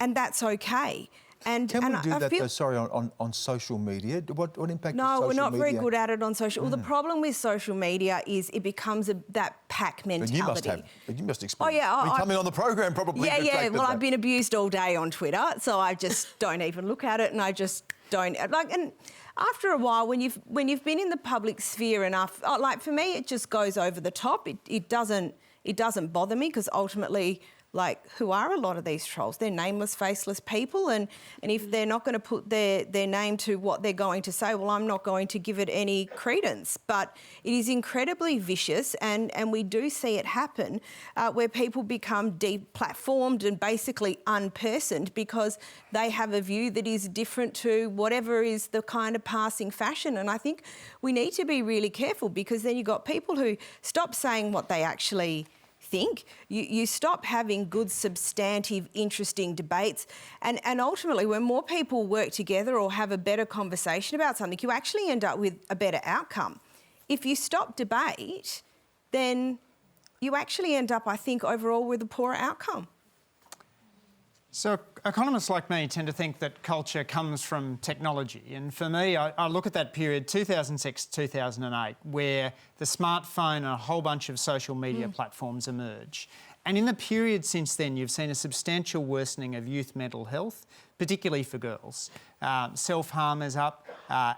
and that's okay. And Can we do I that, feel, though, sorry, on social media? What impact does social no, media... we're not very good at it on social... Well, the problem with social media is it becomes that pack mentality. You must experience... Oh, yeah. I mean, coming on the program probably... Yeah. Well, I've been abused all day on Twitter, so I just don't even look at it, and I just don't... Like, and after a while, when you've been in the public sphere enough... like, for me, it just goes over the top. It doesn't bother me, because ultimately... Like, who are a lot of these trolls? They're nameless, faceless people, and if they're not going to put their name to what they're going to say, well, I'm not going to give it any credence. But it is incredibly vicious, and we do see it happen where people become deplatformed and basically unpersoned because they have a view that is different to whatever is the kind of passing fashion. And I think we need to be really careful, because then you've got people who stop saying what they actually think. You stop having good, substantive, interesting debates, and ultimately, when more people work together or have a better conversation about something, you actually end up with a better outcome. If you stop debate, then you actually end up, I think, overall with a poorer outcome. So economists like me tend to think that culture comes from technology. And for me, I look at that period, 2006-2008, where the smartphone and a whole bunch of social media platforms emerge. And in the period since then, you've seen a substantial worsening of youth mental health, particularly for girls. Self-harm is up,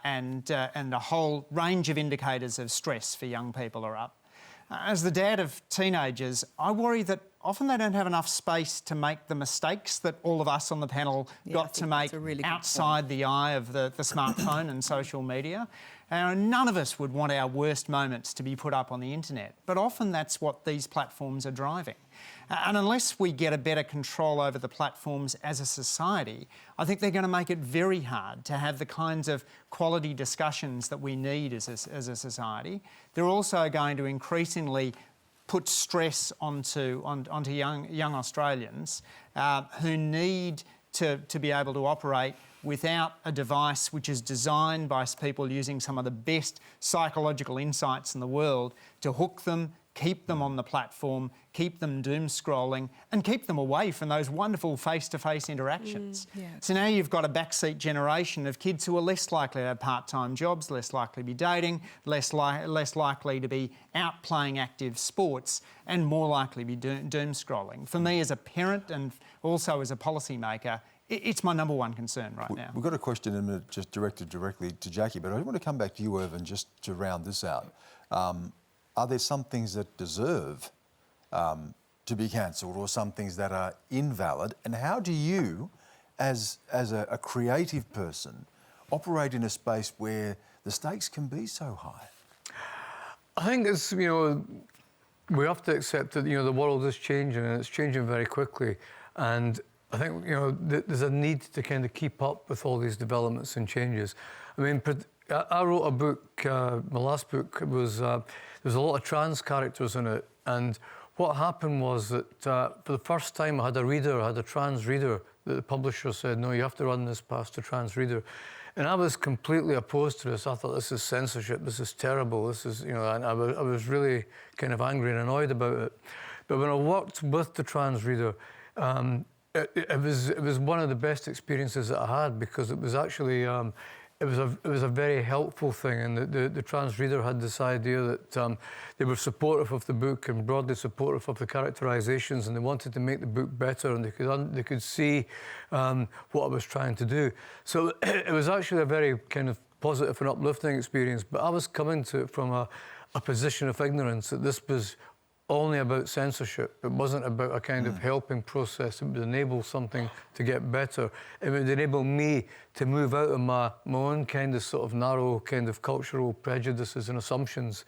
and a whole range of indicators of stress for young people are up. As the dad of teenagers, I worry that often they don't have enough space to make the mistakes that all of us on the panel got to make outside the eye of the smartphone and social media. None of us would want our worst moments to be put up on the internet, but often that's what these platforms are driving. And unless we get a better control over the platforms as a society, I think they're going to make it very hard to have the kinds of quality discussions that we need as a society. They're also going to increasingly put stress onto young Australians who need to be able to operate without a device which is designed by people using some of the best psychological insights in the world to hook them, keep them on the platform, keep them doom scrolling, and keep them away from those wonderful face-to-face interactions. So now you've got a backseat generation of kids who are less likely to have part-time jobs, less likely to be dating, less likely to be out playing active sports, and more likely to be doom scrolling. For me as a parent and also as a policymaker, it's my number one concern right now. We've got a question in a minute just directed directly to Jacqui, but I want to come back to you, Irvine, just to round this out. Are there some things that deserve to be cancelled, or some things that are invalid? And how do you, as a creative person, operate in a space where the stakes can be so high? I think it's, you know, we have to accept that, you know, the world is changing, and it's changing very quickly. And I think, you know, there's a need to kind of keep up with all these developments and changes. I mean, I wrote a book, my last book was, there's a lot of trans characters in it, and what happened was that for the first time I had a trans reader, that the publisher said, no, you have to run this past a trans reader. And I was completely opposed to this. I thought, this is censorship, this is terrible, this is, you know, and I was really kind of angry and annoyed about it. But when I worked with the trans reader, it was one of the best experiences that I had, because it was actually, it was a very helpful thing, and the trans reader had this idea that they were supportive of the book and broadly supportive of the characterizations, and they wanted to make the book better, and they could see what I was trying to do. So it was actually a very kind of positive and uplifting experience, but I was coming to it from a position of ignorance, that this was only about censorship. It wasn't about a kind of helping process. It would enable something to get better. It would enable me to move out of my own kind of sort of narrow kind of cultural prejudices and assumptions.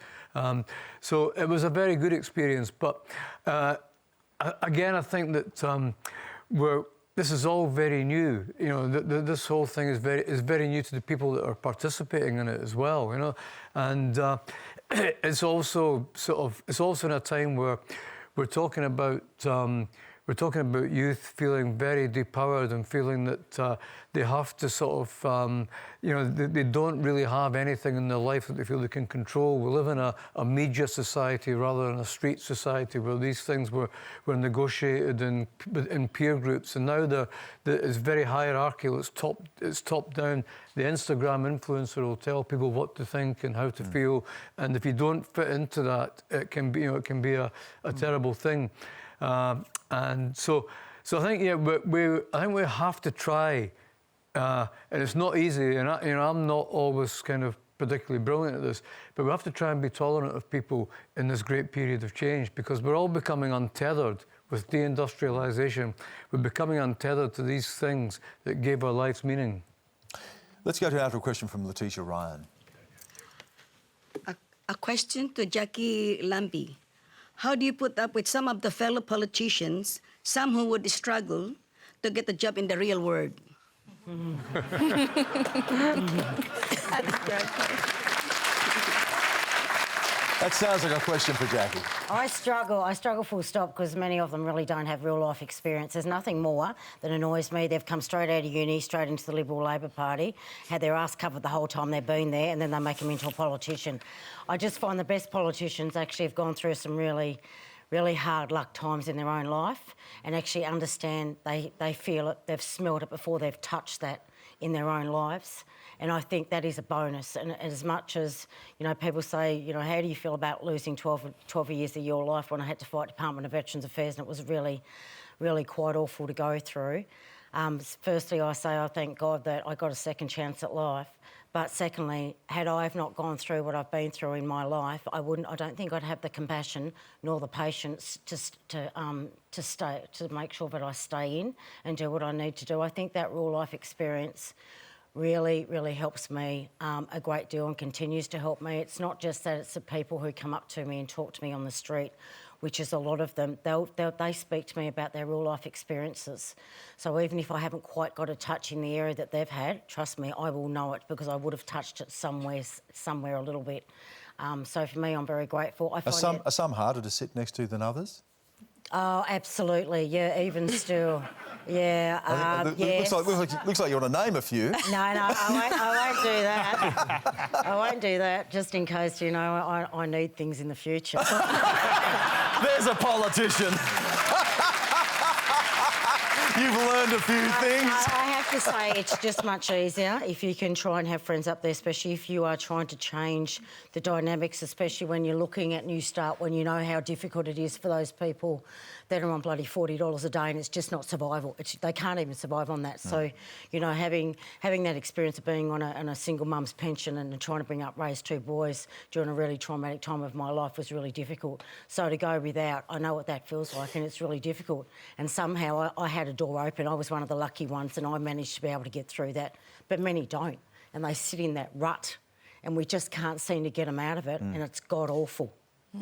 So it was a very good experience. But again, I think that this is all very new. You know, this whole thing is very new to the people that are participating in it as well. You know, and it's also in a time where we're talking about we're talking about youth feeling very depowered and feeling that they have to sort of, you know, they don't really have anything in their life that they feel they can control. We live in a media society rather than a street society where these things were negotiated in peer groups, and now it's very hierarchical. It's top down. The Instagram influencer will tell people what to think and how to feel, and if you don't fit into that, it can be, you know, it can be a terrible thing. And so I think, yeah, I think we have to try, and it's not easy. And I'm not always kind of particularly brilliant at this, but we have to try and be tolerant of people in this great period of change, because we're all becoming untethered with deindustrialisation. We're becoming untethered to these things that gave our lives meaning. Let's go to a question from Letitia Ryan. A question to Jacqui Lambie. How do you put up with some of the fellow politicians, some who would struggle to get a job in the real world? That sounds like a question for Jacqui. I struggle full stop, because many of them really don't have real life experience. There's nothing more that annoys me. They've come straight out of uni, straight into the Liberal Labor Party, had their ass covered the whole time they've been there, and then they make them into a politician. I just find the best politicians actually have gone through some really hard luck times in their own life and actually understand, they feel it, they've smelled it before they've touched that in their own lives. And I think that is a bonus. And as much as, you know, people say, you know, how do you feel about losing 12 years of your life? When I had to fight Department of Veterans Affairs, and it was really, really quite awful to go through. Firstly, I say I thank God that I got a second chance at life. But secondly, had I have not gone through what I've been through in my life, I don't think I'd have the compassion nor the patience to make sure that I stay in and do what I need to do. I think that real life experience really, really helps me a great deal and continues to help me. It's not just that, it's the people who come up to me and talk to me on the street, which is a lot of them. They speak to me about their real life experiences. So even if I haven't quite got a touch in the area that they've had, trust me, I will know it, because I would have touched it somewhere a little bit. So for me, I'm very grateful. Are some harder to sit next to than others? Oh, absolutely, yeah, even still. Yeah, Looks like you want to name a few. No, I won't do that. I won't do that, just in case, you know, I need things in the future. There's a politician. You've learned a few things. I have to say, it's just much easier if you can try and have friends up there, especially if you are trying to change the dynamics, especially when you're looking at New Start, when you know how difficult it is for those people that are on bloody $40 a day, and it's just not survival. They can't even survive on that. So, you know, having that experience of being on a single mum's pension and trying to raise two boys during a really traumatic time of my life was really difficult. So to go without, I know what that feels like, and it's really difficult. And somehow I had a door open. I was one of the lucky ones, and I managed to be able to get through that. But many don't, and they sit in that rut, and we just can't seem to get them out of it, and it's god-awful.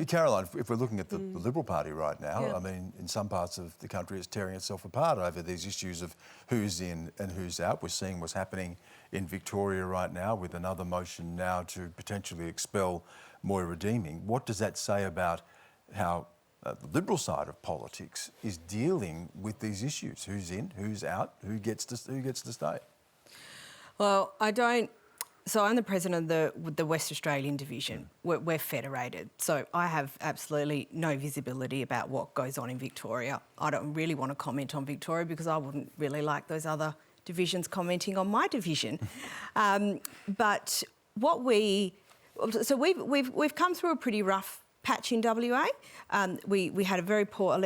Caroline, if we're looking at the Liberal Party right now, I mean, in some parts of the country it's tearing itself apart over these issues of who's in and who's out. We're seeing what's happening in Victoria right now with another motion now to potentially expel Moira Deeming. What does that say about how the Liberal side of politics is dealing with these issues? Who's in, who's out, who gets to stay? Well, I don't... So I'm the president of the West Australian division. We're federated, so I have absolutely no visibility about what goes on in Victoria. I don't really want to comment on Victoria because I wouldn't really like those other divisions commenting on my division. But what we've come through a pretty rough patch in WA. We had a very poor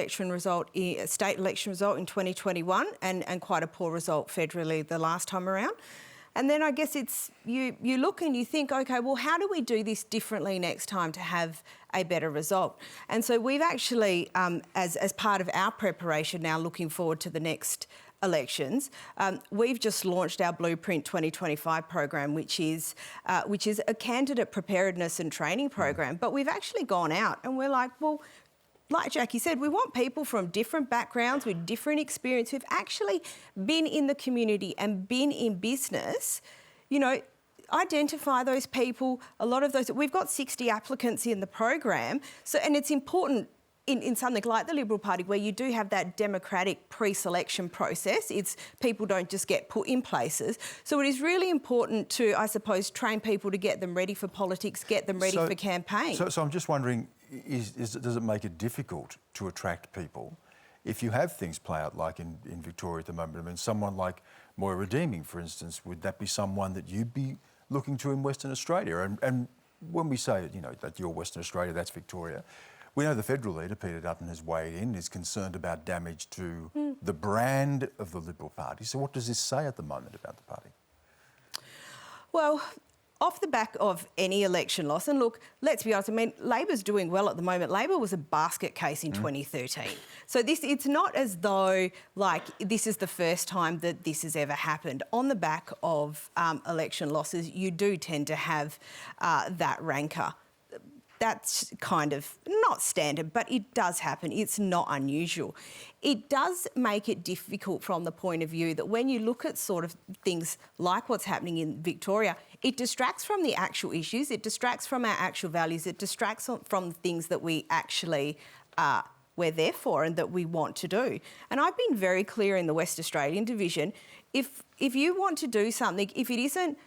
state election result in 2021 and quite a poor result federally the last time around. And then I guess it's you look and you think, OK, well, how do we do this differently next time to have a better result? And so we've actually, as part of our preparation now looking forward to the next elections, we've just launched our Blueprint 2025 program, which is a candidate preparedness and training program. But we've actually gone out and we're like, well, like Jacqui said, we want people from different backgrounds with different experience who've actually been in the community and been in business, you know, identify those people. A lot of those, we've got 60 applicants in the program. So, and it's important in something like the Liberal Party, where you do have that democratic pre-selection process, it's people don't just get put in places. So it is really important to, I suppose, train people to get them ready for politics, get them ready for campaign. So I'm just wondering, does it make it difficult to attract people if you have things play out like in Victoria at the moment? I mean, someone like Moira Deeming, for instance, would that be someone that you'd be looking to in Western Australia? And when we say, you know, that you're Western Australia, that's Victoria, we know the federal leader, Peter Dutton, has weighed in, is concerned about damage to the brand of the Liberal Party. So what does this say at the moment about the party? Well, off the back of any election loss, and look, let's be honest, I mean, Labor's doing well at the moment. Labor was a basket case in 2013. So it's not as though, like, this is the first time that this has ever happened. On the back of election losses, you do tend to have that rancour. That's kind of not standard, but it does happen. It's not unusual. It does make it difficult from the point of view that when you look at sort of things like what's happening in Victoria, it distracts from the actual issues, it distracts from our actual values, it distracts from the things that we actually we're there for and that we want to do. And I've been very clear in the West Australian division, if you want to do something, if it isn't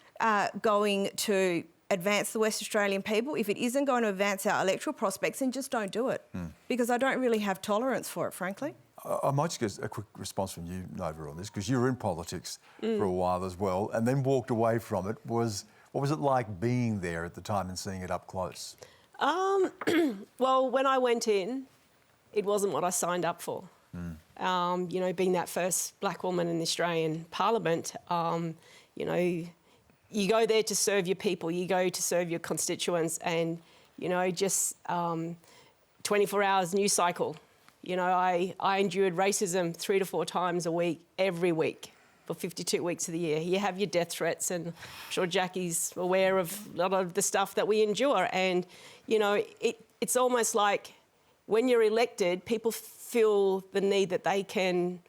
going to advance the West Australian people, if it isn't going to advance our electoral prospects, then just don't do it. Because I don't really have tolerance for it, frankly. I might just get a quick response from you, Nova, on this, because you were in politics for a while as well, and then walked away from it. What was it like being there at the time and seeing it up close? Well, when I went in, it wasn't what I signed up for. You know, being that first black woman in the Australian Parliament, you know, you go there to serve your people, you go to serve your constituents, and, you know, just 24 hours news cycle. You know, I endured racism 3 to 4 times a week, every week, for 52 weeks of the year. You have your death threats, and I'm sure Jacqui's aware of a lot of the stuff that we endure. And, you know, it's almost like when you're elected, people feel the need that they can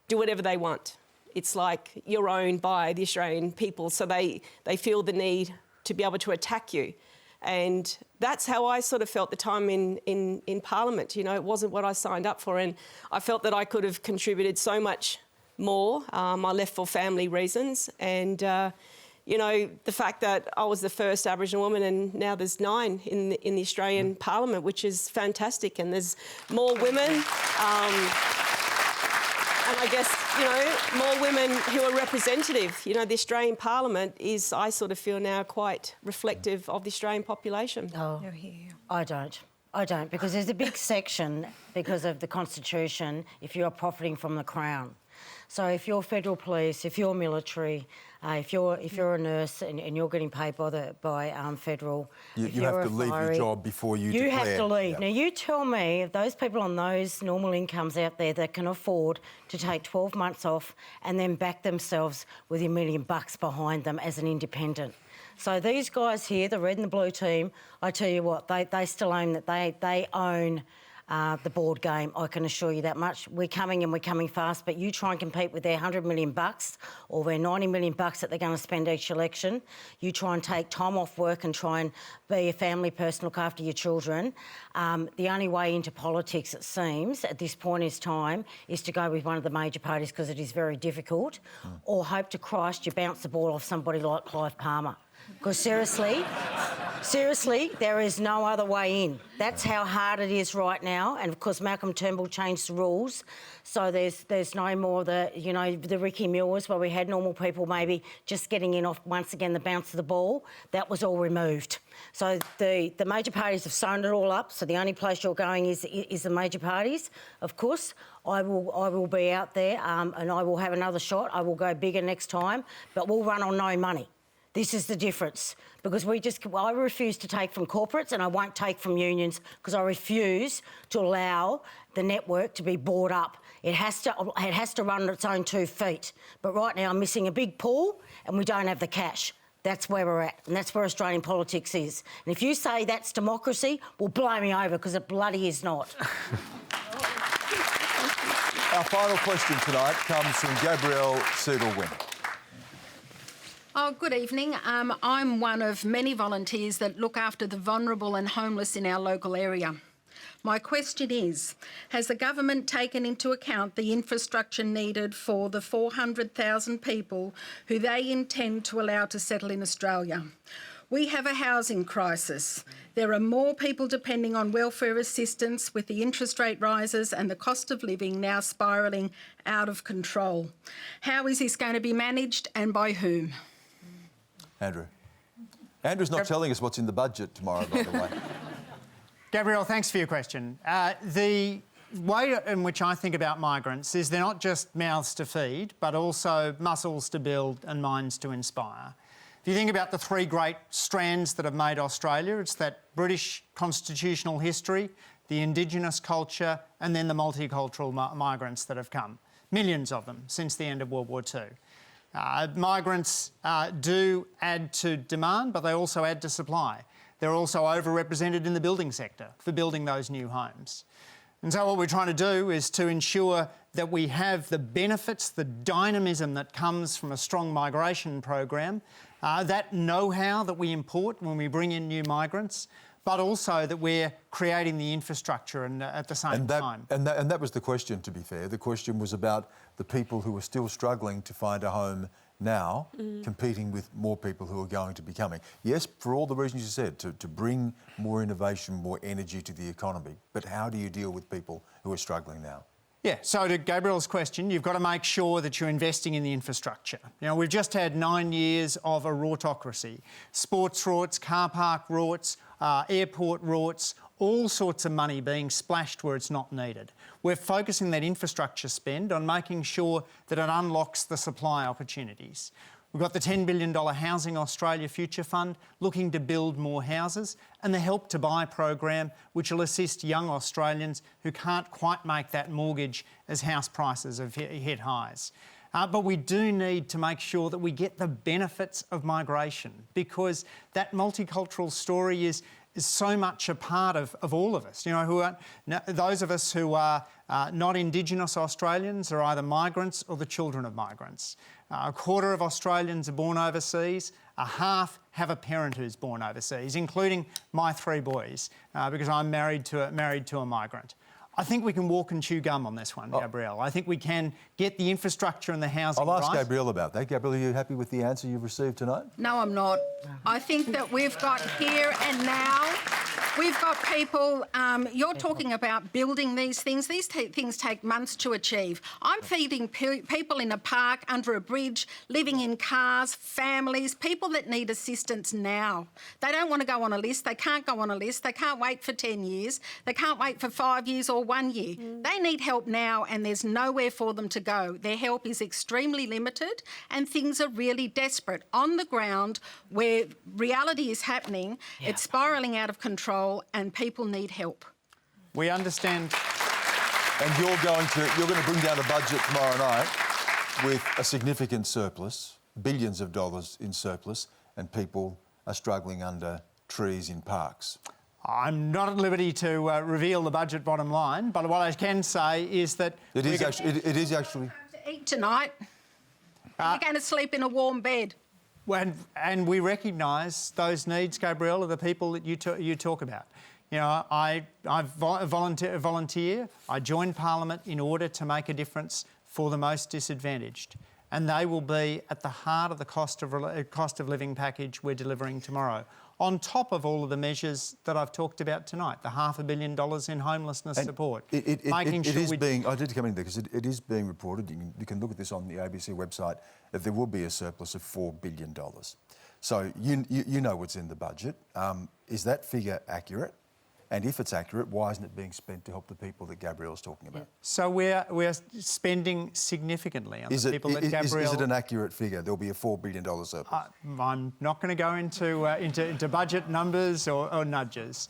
do whatever they want. It's like you're owned by the Australian people, so they feel the need to be able to attack you. And that's how I sort of felt the time in Parliament. You know, it wasn't what I signed up for, and I felt that I could have contributed so much more. I left for family reasons, and you know, the fact that I was the first Aboriginal woman, and now there's 9 in the Australian Parliament, which is fantastic, and there's more women. And I guess, you know, more women who are representative. You know, the Australian Parliament is, I sort of feel now, quite reflective of the Australian population. Oh, I don't, because there's a big section, because of the Constitution, if you're profiting from the Crown. So if you're federal police, if you're military, if you're a nurse and you're getting paid by federal, you have to leave your job before you declare. You have to leave. Yep. Now you tell me, if those people on those normal incomes out there that can afford to take 12 months off and then back themselves with $1 million behind them as an independent. So these guys here, the red and the blue team, I tell you what, they still own that. They own the board game, I can assure you that much. We're coming and we're coming fast, but you try and compete with their $100 million or their $90 million that they're going to spend each election. You try and take time off work and try and be a family person, look after your children. The only way into politics, it seems, at this point in time, is to go with one of the major parties because it is very difficult, or hope to Christ you bounce the ball off somebody like Clive Palmer. Because seriously, there is no other way in. That's how hard it is right now. And of course, Malcolm Turnbull changed the rules, so there's no more the Ricky Muirs where we had normal people maybe just getting in off once again the bounce of the ball. That was all removed. So the major parties have sewn it all up. So the only place you're going is the major parties. Of course, I will be out there and I will have another shot. I will go bigger next time, but we'll run on no money. This is the difference, because I refuse to take from corporates and I won't take from unions because I refuse to allow the network to be bought up. It has to run on its own 2 feet. But right now I'm missing a big pool and we don't have the cash. That's where we're at, and that's where Australian politics is. And if you say that's democracy, well, blow me over, because it bloody is not. Our final question tonight comes from Gabrielle Seidel-Wynn. Oh, good evening. I'm one of many volunteers that look after the vulnerable and homeless in our local area. My question is, has the government taken into account the infrastructure needed for the 400,000 people who they intend to allow to settle in Australia? We have a housing crisis. There are more people depending on welfare assistance with the interest rate rises and the cost of living now spiralling out of control. How is this going to be managed and by whom? Andrew. Andrew's not telling us what's in the budget tomorrow, by the way. Gabrielle, thanks for your question. The way in which I think about migrants is they're not just mouths to feed, but also muscles to build and minds to inspire. If you think about the three great strands that have made Australia, it's that British constitutional history, the Indigenous culture, and then the multicultural migrants that have come. Millions of them since the end of World War II. Migrants do add to demand, but they also add to supply. They're also overrepresented in the building sector for building those new homes. And so what we're trying to do is to ensure that we have the benefits, the dynamism that comes from a strong migration program, that know-how that we import when we bring in new migrants, but also that we're creating the infrastructure and at the same time. And that was the question, to be fair. The question was about the people who are still struggling to find a home now, competing with more people who are going to be coming. Yes, for all the reasons you said, to bring more innovation, more energy to the economy. But how do you deal with people who are struggling now? Yeah, so to Gabrielle's question, you've got to make sure that you're investing in the infrastructure. You know, we've just had 9 years of a rortocracy. Sports rorts, car park rorts, airport rorts, all sorts of money being splashed where it's not needed. We're focusing that infrastructure spend on making sure that it unlocks the supply opportunities. We've got the $10 billion Housing Australia Future Fund looking to build more houses, and the Help to Buy program, which will assist young Australians who can't quite make that mortgage as house prices have hit highs. But we do need to make sure that we get the benefits of migration, because that multicultural story is so much a part of all of us. You know, those of us who are not Indigenous Australians are either migrants or the children of migrants. A quarter of Australians are born overseas. A half have a parent who's born overseas, including my 3 boys, because I'm married to a migrant. I think we can walk and chew gum on this one, Gabrielle. I think we can get the infrastructure and the housing right. I'll ask Gabrielle about that. Gabrielle, are you happy with the answer you've received tonight? No, I'm not. I think that we've got here and now, we've got people, you're talking about building these things. These things take months to achieve. I'm feeding people in a park, under a bridge, living in cars, families, people that need assistance now. They don't want to go on a list. They can't go on a list. They can't wait for 10 years. They can't wait for 5 years or 1 year. They need help now, and there's nowhere for them to go. Their help is extremely limited, and things are really desperate. On the ground, where reality is happening, it's spiralling out of control, and people need help. We understand. And you're going to bring down the budget tomorrow night with a significant surplus, billions of dollars in surplus, and people are struggling under trees in parks. I'm not at liberty to reveal the budget bottom line, but what I can say is that... It is actually... To eat tonight. You're going to sleep in a warm bed. And we recognise those needs, Gabrielle, of the people that you talk about. You know, I volunteer. I joined Parliament in order to make a difference for the most disadvantaged, and they will be at the heart of the cost of living package we're delivering tomorrow, on top of all of the measures that I've talked about tonight, the $500 million in homelessness support. I did come in there because it is being reported, you can look at this on the ABC website, that there will be a surplus of $4 billion. So you know what's in the budget. Is that figure accurate? And if it's accurate, why isn't it being spent to help the people that Gabrielle's talking about? So we're spending significantly on the people that Gabrielle... Is it an accurate figure? There'll be a $4 billion surplus. I'm not going to go into budget numbers or nudges.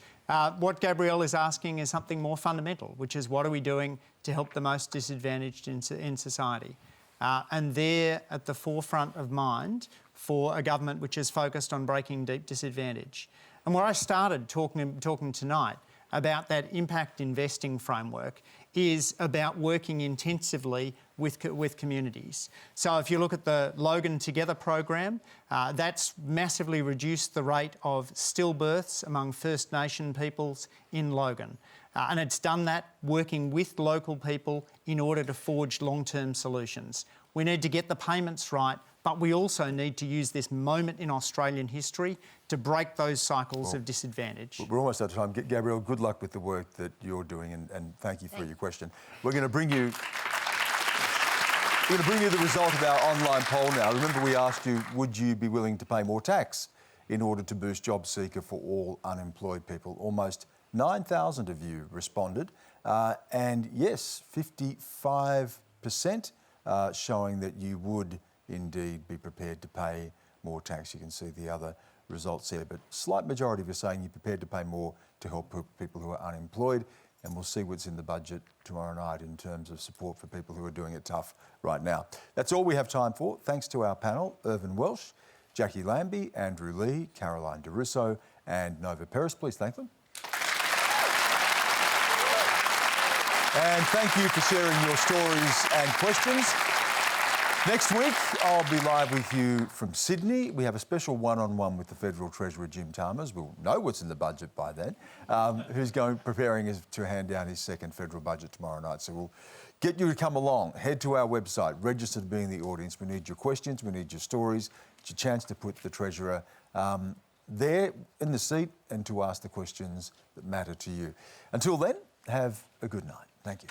What Gabrielle is asking is something more fundamental, which is what are we doing to help the most disadvantaged in society? And they're at the forefront of mind for a government which is focused on breaking deep disadvantage. And where I started talking tonight about that impact investing framework is about working intensively with communities. So if you look at the Logan Together program, that's massively reduced the rate of stillbirths among First Nation peoples in Logan. And it's done that working with local people in order to forge long-term solutions. We need to get the payments right, but we also need to use this moment in Australian history to break those cycles of disadvantage. We're almost out of time. Gabrielle, good luck with the work that you're doing, and thank you for your question. We're going to bring you the result of our online poll now. Remember, we asked you, would you be willing to pay more tax in order to boost job seeker for all unemployed people? Almost 9,000 of you responded, and yes, 55% showing that you would indeed be prepared to pay more tax. You can see the other results there, but slight majority of you saying you're prepared to pay more to help people who are unemployed, and we'll see what's in the budget tomorrow night in terms of support for people who are doing it tough right now. That's all we have time for. Thanks to our panel, Irvine Welsh, Jacqui Lambie, Andrew Leigh, Caroline de Russo and Nova Peris. Please thank them. And thank you for sharing your stories and questions. Next week, I'll be live with you from Sydney. We have a special one-on-one with the Federal Treasurer, Jim Chalmers. We'll know what's in the budget by then, who's preparing to hand down his second federal budget tomorrow night. So we'll get you to come along. Head to our website, register to be in the audience. We need your questions, we need your stories. It's your chance to put the Treasurer there in the seat and to ask the questions that matter to you. Until then, have a good night. Thank you.